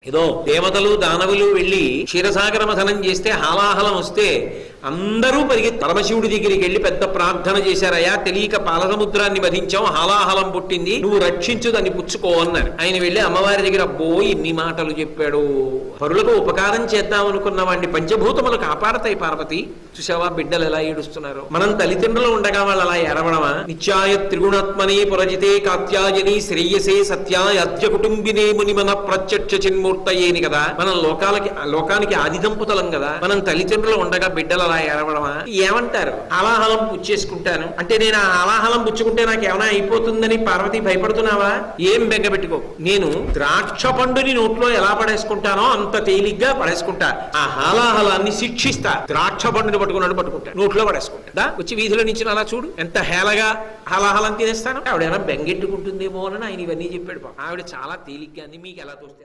ఏదో దేవతలు దానవులు వెళ్లి క్షీరసాగర మథనం చేస్తే హాలాహలం వస్తే అందరూ పరిగెత్తి పరమశివుడి దగ్గరికి వెళ్లి పెద్ద ప్రార్థన చేశారయ్యా, తెలియక పాలసముద్రాన్ని వధించాం, హాలాహలం పుట్టింది, నువ్వు రక్షించు దాన్ని పుచ్చుకో అన్నారు. ఆయన వెళ్లి అమ్మవారి దగ్గర అబ్బో ఇన్ని మాటలు చెప్పాడు. పరులకు ఉపకారం చేద్దాం అనుకున్న వాడిని పంచభూతములు కాపాడతాయి పార్వతి. చూసావా బిడ్డలు ఎలా ఏడుస్తున్నారు. మనం తల్లిదండ్రులు ఉండగా వాళ్ళు అలా ఏడవడమా? నిత్యాయ త్రిగుణాత్మనే పురజితే కాత్యాయని శ్రేయసే సత్యాయ అద్య కుటుంబినే ముని మన ప్రత్యక్ష చిన్మూర్తయేని కదా. మనం లోకానికి ఆది దంపతులం కదా. మనం తల్లిదండ్రులు ఉండగా బిడ్డలు అలా ఏడవడమా? ఏమంటారు? హలాహలం పుచ్చేసుకుంటాను అంటే నేను ఆ హలాహలం పుచ్చుకుంటే నాకు ఏమైనా అయిపోతుందని పార్వతి భయపడుతున్నావా? ఏం బెంగపెట్టుకో. నేను ద్రాక్ష పండుని నోట్లో ఎలా పడేసుకుంటానో అంత తేలిగ్గా పడేసుకుంటా. ఆ హాలాహలాన్ని శిక్షిస్తా. ద్రాక్ష పండుని పట్టుకున్నాడు పట్టుకుంటా, నోట్లో పడేసుకుంటా. వచ్చి వీధిలో నుంచి అలా చూడు ఎంత హేళగా హలాహలం తినేస్తాను. ఆవిడ ఏమైనా బెంగెట్టుకుంటుందేమో అని ఆయన ఇవన్నీ చెప్పాడు. ఆవిడ చాలా తేలిగ్గా మీకు ఎలా తోస్తే